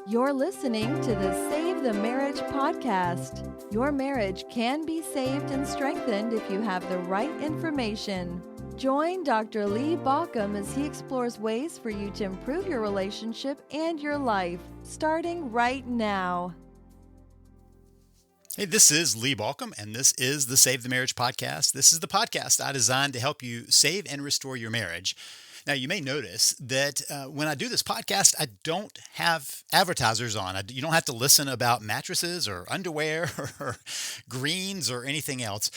You're listening to the Save the Marriage podcast. Your marriage can be saved and strengthened if you have the right information. Join Dr. Lee Baucom as he explores ways for you to improve your relationship and your life, starting right now. Hey, this is Lee Baucom, and this is the Save the Marriage podcast. This is the podcast I designed to help you save and restore your marriage. Now, you may notice that when I do this podcast, I don't have advertisers on. You don't have to listen about mattresses or underwear or greens or anything else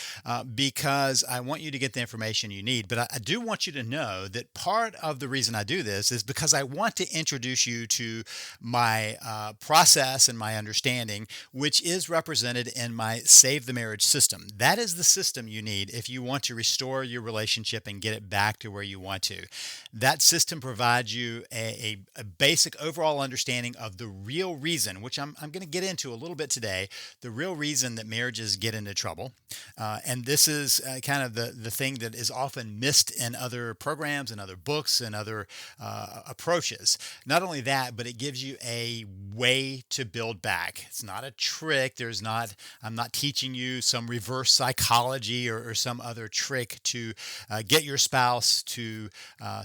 because I want you to get the information you need. But I do want you to know that part of the reason I do this is because I want to introduce you to my process and my understanding, which is represented in my Save the Marriage system. That is the system you need if you want to restore your relationship and get it back to where you want to. That system provides you a basic overall understanding of the real reason, which I'm going to get into a little bit today, the real reason that marriages get into trouble. And this is kind of the thing that is often missed in other programs and other books and other approaches. Not only that, but it gives you a way to build back. It's not a trick. I'm not teaching you some reverse psychology or some other trick to get your spouse to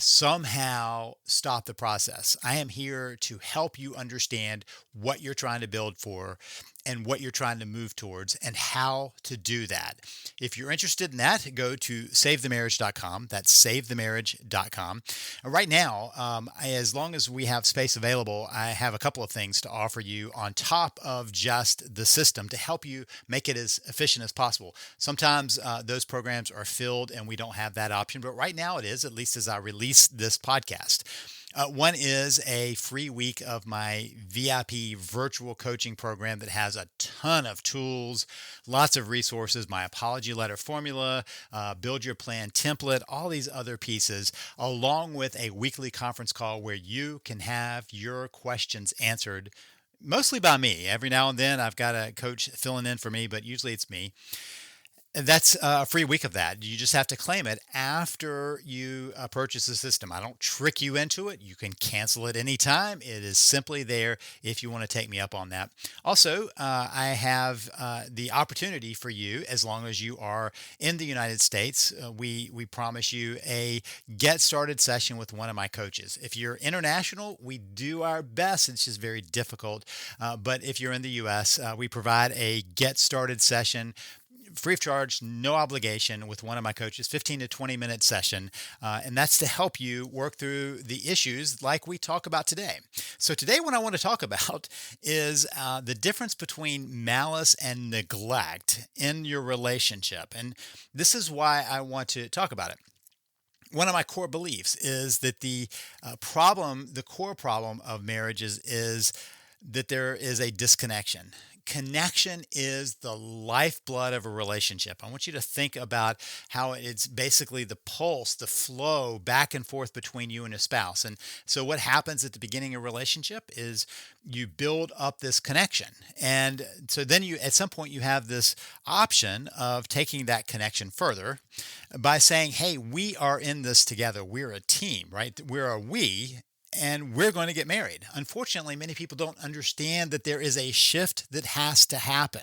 somehow stop the process. I am here to help you understand what you're trying to build for and what you're trying to move towards and how to do that. If you're interested in that, go to savethemarriage.com. That's savethemarriage.com. Right now, as long as we have space available, I have a couple of things to offer you on top of just the system to help you make it as efficient as possible. Sometimes those programs are filled and we don't have that option, but right now it is, at least as I release this podcast. One is a free week of my VIP virtual coaching program that has a ton of tools, lots of resources, my apology letter formula, build your plan template, all these other pieces, along with a weekly conference call where you can have your questions answered, mostly by me. Every now and then I've got a coach filling in for me, but usually it's me. That's a free week of that. You just have to claim it after you purchase the system. I don't trick you into it. You can cancel it anytime. It is simply there if you want to take me up on that. Also, I have the opportunity for you, as long as you are in the United States, we promise you a get started session with one of my coaches. If you're international, we do our best. It's just very difficult. But if you're in the U.S., we provide a get started session free of charge, no obligation with one of my coaches, 15 to 20 minute session. And that's to help you work through the issues like we talk about today. So today what I want to talk about is the difference between malice and neglect in your relationship. And this is why I want to talk about it. One of my core beliefs is that the core problem of marriages is that there is a disconnection. Connection is the lifeblood of a relationship. I want you to think about how it's basically the pulse, the flow back and forth between you and a spouse. And so what happens at the beginning of a relationship is you build up this connection. And so then at some point you have this option of taking that connection further by saying, hey, we are in this together. We're a team, right? We're a we. And we're going to get married. Unfortunately, many people don't understand that there is a shift that has to happen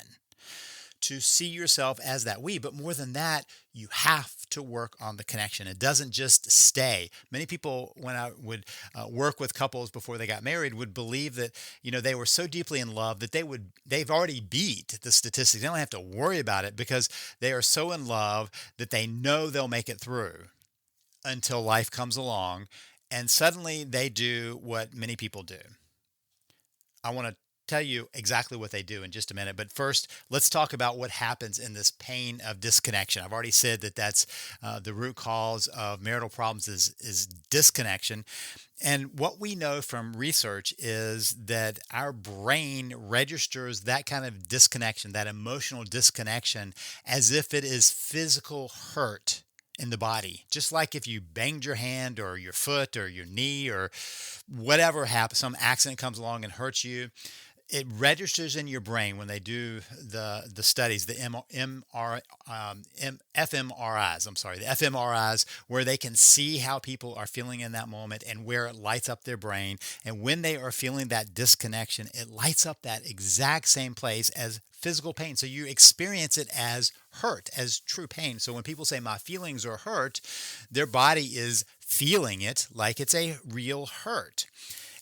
to see yourself as that we. But more than that, you have to work on the connection. It doesn't just stay. Many people, when I would work with couples before they got married, would believe that they were so deeply in love that they've already beat the statistics. They don't have to worry about it because they are so in love that they know they'll make it through until life comes along. And suddenly they do what many people do. I want to tell you exactly what they do in just a minute. But first, let's talk about what happens in this pain of disconnection. I've already said that that's the root cause of marital problems is disconnection. And what we know from research is that our brain registers that kind of disconnection, that emotional disconnection, as if it is physical hurt in the body. Just like if you banged your hand or your foot or your knee or whatever happens, some accident comes along and hurts you, it registers in your brain when they do the studies, the fMRIs. I'm sorry, the fMRIs, where they can see how people are feeling in that moment and where it lights up their brain. And when they are feeling that disconnection, it lights up that exact same place as physical pain. So you experience it as hurt, as true pain. So when people say my feelings are hurt, their body is feeling it like it's a real hurt.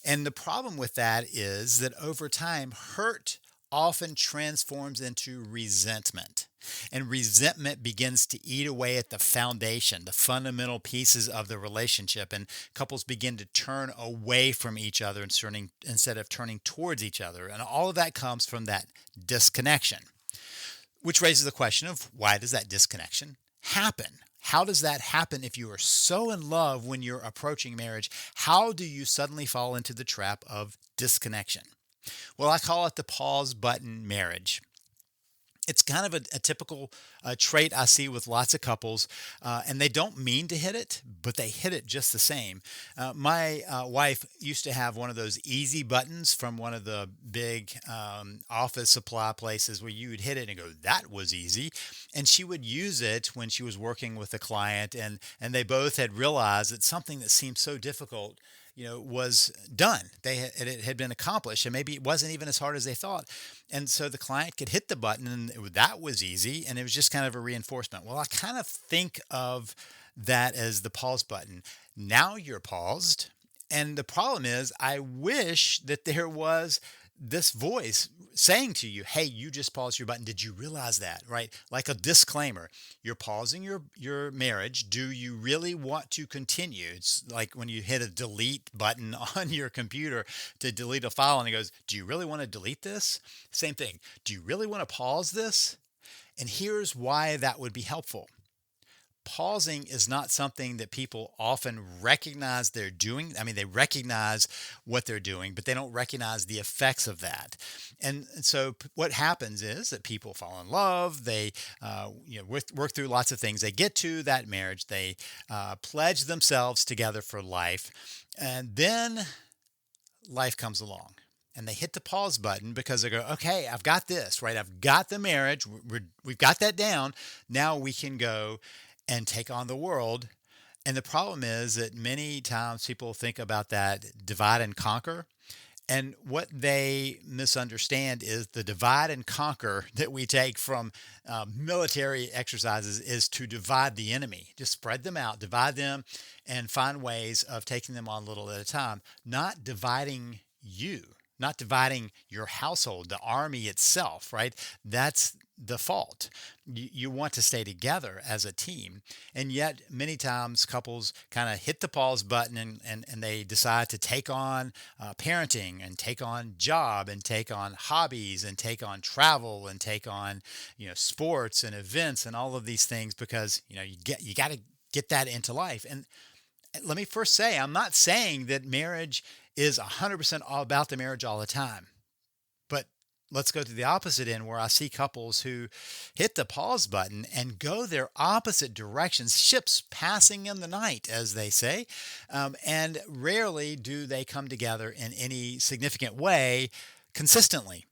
And the problem with that is that over time, hurt often transforms into resentment. And resentment begins to eat away at the foundation, the fundamental pieces of the relationship. And couples begin to turn away from each other instead of turning towards each other. And all of that comes from that disconnection, which raises the question of why does that disconnection happen? How does that happen if you are so in love when you're approaching marriage? How do you suddenly fall into the trap of disconnection? Well, I call it the pause button marriage. It's kind of a typical trait I see with lots of couples, and they don't mean to hit it, but they hit it just the same. My wife used to have one of those easy buttons from one of the big office supply places where you would hit it and go, that was easy. And she would use it when she was working with a client, and they both had realized that something that seemed so difficult was done. It had been accomplished, and maybe it wasn't even as hard as they thought. And so the client could hit the button, and that was easy, and it was just kind of a reinforcement. Well, I kind of think of that as the pause button. Now you're paused, and the problem is, I wish that there was this voice saying to you, hey, you just paused your button. Did you realize that? Right? Like a disclaimer. You're pausing your marriage. Do you really want to continue? It's like when you hit a delete button on your computer to delete a file and it goes, do you really want to delete this? Same thing. Do you really want to pause this? And here's why that would be helpful. Pausing is not something that people often recognize they're doing. I mean, they recognize what they're doing, but they don't recognize the effects of that. And so what happens is that people fall in love. They work through lots of things. They get to that marriage. They pledge themselves together for life. And then life comes along. And they hit the pause button because they go, okay, I've got this, right? I've got the marriage. We've got that down. Now we can go and take on the world. And the problem is that many times people think about that divide and conquer. And what they misunderstand is the divide and conquer that we take from military exercises is to divide the enemy. Just spread them out, divide them, and find ways of taking them on a little at a time, not dividing you. Not dividing your household, the army itself, right? That's the fault. You want to stay together as a team. And yet, many times, couples kind of hit the pause button and they decide to take on parenting and take on job and take on hobbies and take on travel and take on, sports and events and all of these things because, you got to get that into life. And let me first say, I'm not saying that marriage is 100% all about the marriage all the time. But let's go to the opposite end where I see couples who hit the pause button and go their opposite directions, ships passing in the night, as they say. And rarely do they come together in any significant way consistently.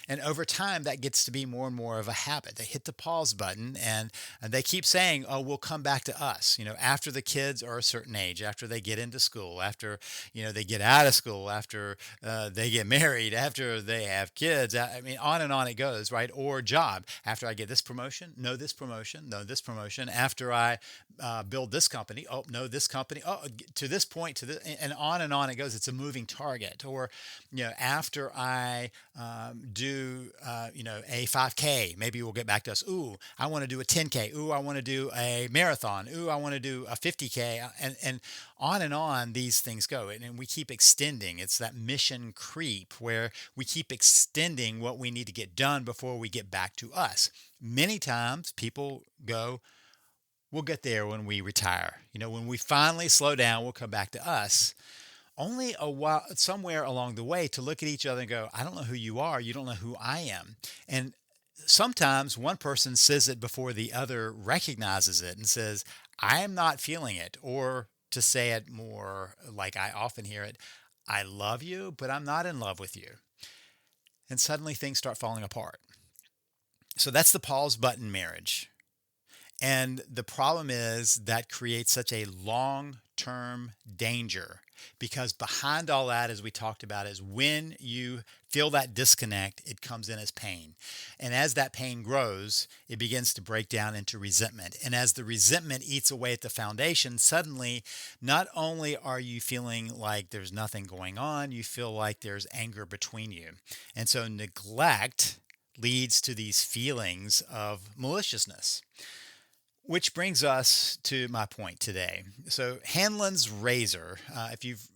And over time, that gets to be more and more of a habit. They hit the pause button and they keep saying, oh, we'll come back to us, after the kids are a certain age, after they get into school, after, they get out of school, after they get married, after they have kids. I mean, on and on it goes, right? Or job. After I get this promotion, no, this promotion, no, this promotion. After I build this company, oh, no, this company, oh, to this point, and on it goes. It's a moving target. Or, after I do a 5K, maybe we'll get back to us. Ooh, I want to do a 10K. Ooh, I want to do a marathon. Ooh, I want to do a 50K, and on these things go, and we keep extending. It's that mission creep where we keep extending what we need to get done before we get back to us. Many times people go, we'll get there when we retire. When we finally slow down, we'll come back to us. Only a while, somewhere along the way, to look at each other and go, I don't know who you are. You don't know who I am. And sometimes one person says it before the other recognizes it and says, I am not feeling it. Or to say it more like I often hear it, I love you, but I'm not in love with you. and suddenly things start falling apart. So that's the pause button marriage. And the problem is that creates such a long-term danger because behind all that, as we talked about, is when you feel that disconnect, it comes in as pain. And as that pain grows, it begins to break down into resentment. And as the resentment eats away at the foundation, suddenly, not only are you feeling like there's nothing going on, you feel like there's anger between you. And so neglect leads to these feelings of maliciousness. Which brings us to my point today. So Hanlon's razor, if you've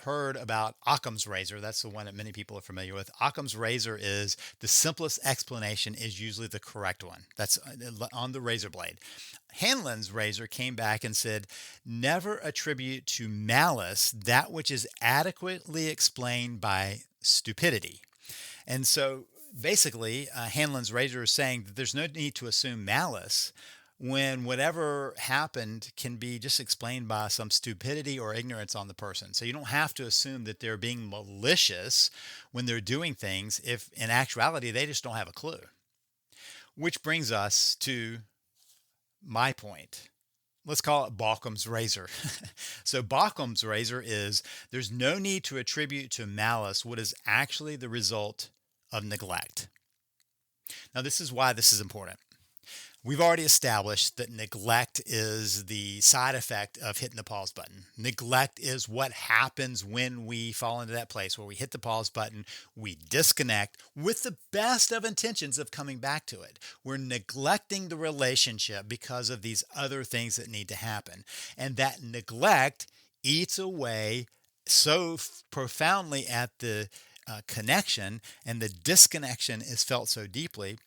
heard about Occam's razor, that's the one that many people are familiar with. Occam's razor is the simplest explanation is usually the correct one. That's on the razor blade. Hanlon's razor came back and said, never attribute to malice that which is adequately explained by stupidity. And so basically, Hanlon's razor is saying that there's no need to assume malice when whatever happened can be just explained by some stupidity or ignorance on the person. So you don't have to assume that they're being malicious when they're doing things if in actuality they just don't have a clue. Which brings us to my point. Let's call it Baucham's razor. So Baucham's razor is there's no need to attribute to malice what is actually the result of neglect. Now this is why this is important. We've already established that neglect is the side effect of hitting the pause button. Neglect is what happens when we fall into that place where we hit the pause button, we disconnect with the best of intentions of coming back to it. We're neglecting the relationship because of these other things that need to happen. And that neglect eats away so profoundly at the connection, and the disconnection is felt so deeply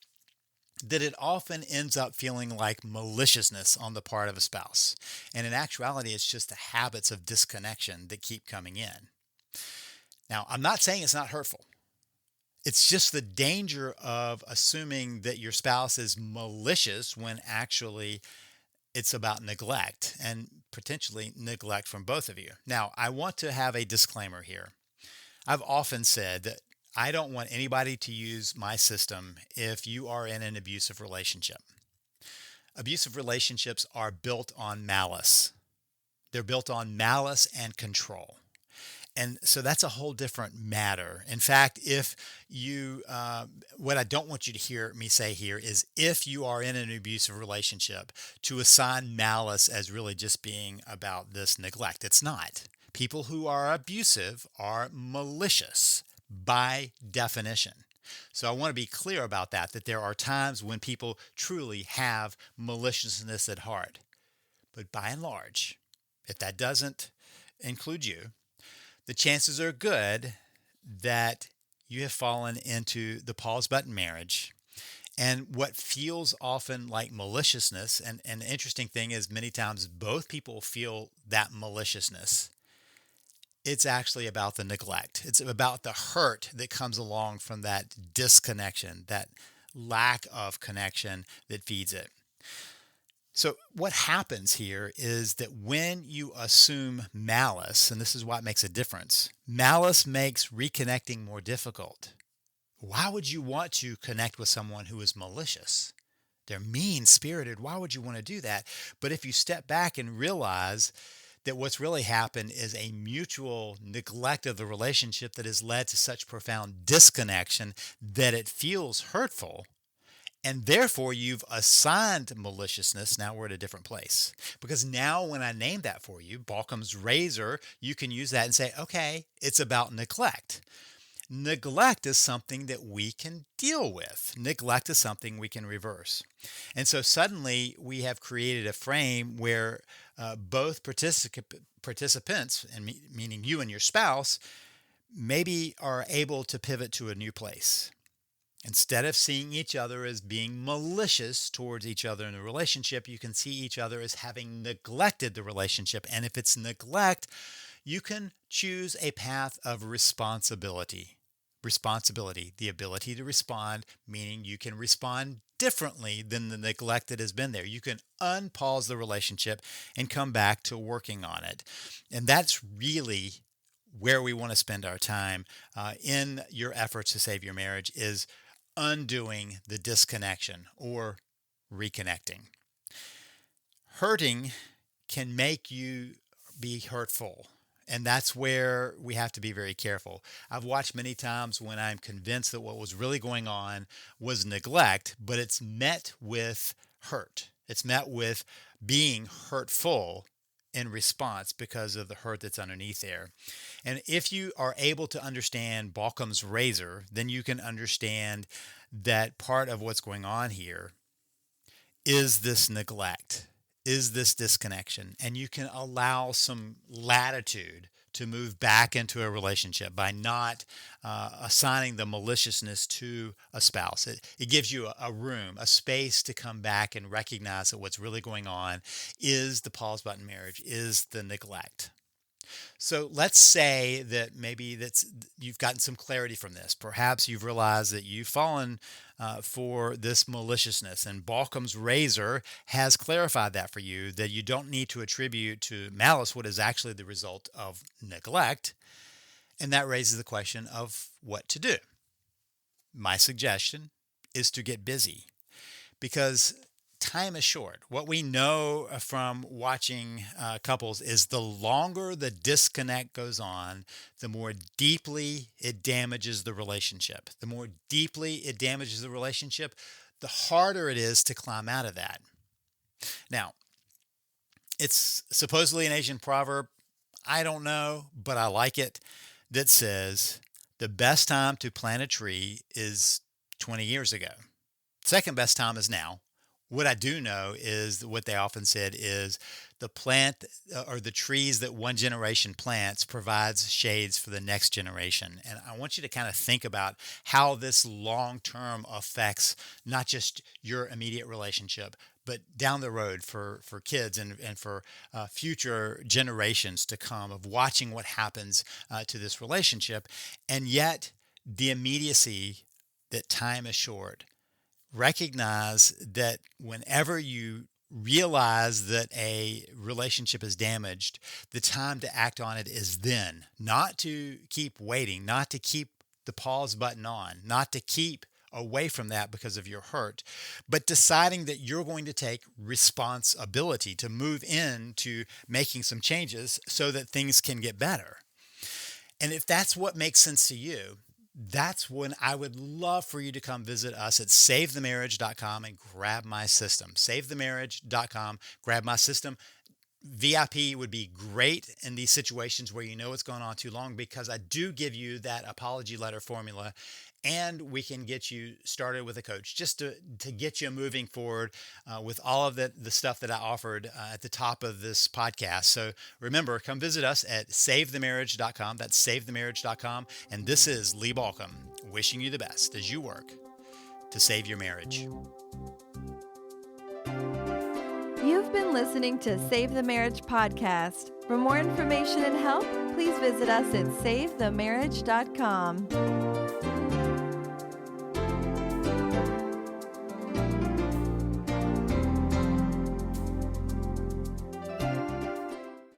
that it often ends up feeling like maliciousness on the part of a spouse. And in actuality, it's just the habits of disconnection that keep coming in. Now, I'm not saying it's not hurtful. It's just the danger of assuming that your spouse is malicious when actually it's about neglect and potentially neglect from both of you. Now, I want to have a disclaimer here. I've often said that I don't want anybody to use my system if you are in an abusive relationship. Abusive relationships are built on malice. They're built on malice and control. And so that's a whole different matter. In fact, if you, what I don't want you to hear me say here is if you are in an abusive relationship, to assign malice as really just being about this neglect. It's not. People who are abusive are malicious by definition. So I want to be clear about that there are times when people truly have maliciousness at heart. But by and large, if that doesn't include you, the chances are good that you have fallen into the pause button marriage. And what feels often like maliciousness, and the interesting thing is many times both people feel that maliciousness. It's actually about the neglect. It's about the hurt that comes along from that disconnection, that lack of connection that feeds it. So what happens here is that when you assume malice, and this is what makes a difference, malice makes reconnecting more difficult. Why would you want to connect with someone who is malicious? They're mean-spirited. Why would you want to do that? But if you step back and realize that what's really happened is a mutual neglect of the relationship that has led to such profound disconnection that it feels hurtful, and therefore you've assigned maliciousness, now we're at a different place. Because now when I name that for you, Baucham's razor, you can use that and say, okay, it's about neglect. Neglect is something that we can deal with. Neglect is something we can reverse. And so suddenly we have created a frame where both participants, and meaning you and your spouse, maybe are able to pivot to a new place. Instead of seeing each other as being malicious towards each other in a relationship, you can see each other as having neglected the relationship. And if it's neglect, you can choose a path of responsibility. Responsibility, the ability to respond, meaning you can respond differently than the neglect that has been there. You can unpause the relationship and come back to working on it. And that's really where we want to spend our time in your efforts to save your marriage is undoing the disconnection or reconnecting. Hurting can make you be hurtful. And that's where we have to be very careful. I've watched many times when I'm convinced that what was really going on was neglect, but it's met with hurt. It's met with being hurtful in response because of the hurt that's underneath there. And if you are able to understand Balcom's razor, then you can understand that part of what's going on here is this neglect, is this disconnection, and you can allow some latitude to move back into a relationship by not assigning the maliciousness to a spouse. It gives you a room, a space to come back and recognize that what's really going on is the pause button marriage, is the neglect. So let's say that maybe you've gotten some clarity from this. Perhaps you've realized that you've fallen for this maliciousness, and Balcom's razor has clarified that for you, that you don't need to attribute to malice what is actually the result of neglect. And that raises the question of what to do. My suggestion is to get busy, because time is short. What we know from watching couples is the longer the disconnect goes on, the more deeply it damages the relationship. The more deeply it damages the relationship, the harder it is to climb out of that. Now, it's supposedly an Asian proverb. I don't know, but I like it, that says the best time to plant a tree is 20 years ago. Second best time is now. What I do know is what they often said is the plant or the trees that one generation plants provides shades for the next generation. And I want you to kind of think about how this long-term affects not just your immediate relationship, but down the road for kids and for future generations to come, of watching what happens to this relationship. And yet the immediacy that time is short. Recognize that whenever you realize that a relationship is damaged, the time to act on it is then, not to keep waiting, not to keep the pause button on, not to keep away from that because of your hurt, but deciding that you're going to take responsibility to move into making some changes so that things can get better. And if that's what makes sense to you, that's when I would love for you to come visit us at savethemarriage.com and grab my system. Savethemarriage.com, grab my system. VIP would be great in these situations where you know it's gone on too long, because I do give you that apology letter formula, and we can get you started with a coach just to get you moving forward with all of the stuff that I offered at the top of this podcast. So remember, come visit us at savethemarriage.com. That's savethemarriage.com. And this is Lee Balcom wishing you the best as you work to save your marriage. You've been listening to Save the Marriage podcast. For more information and help, please visit us at savethemarriage.com.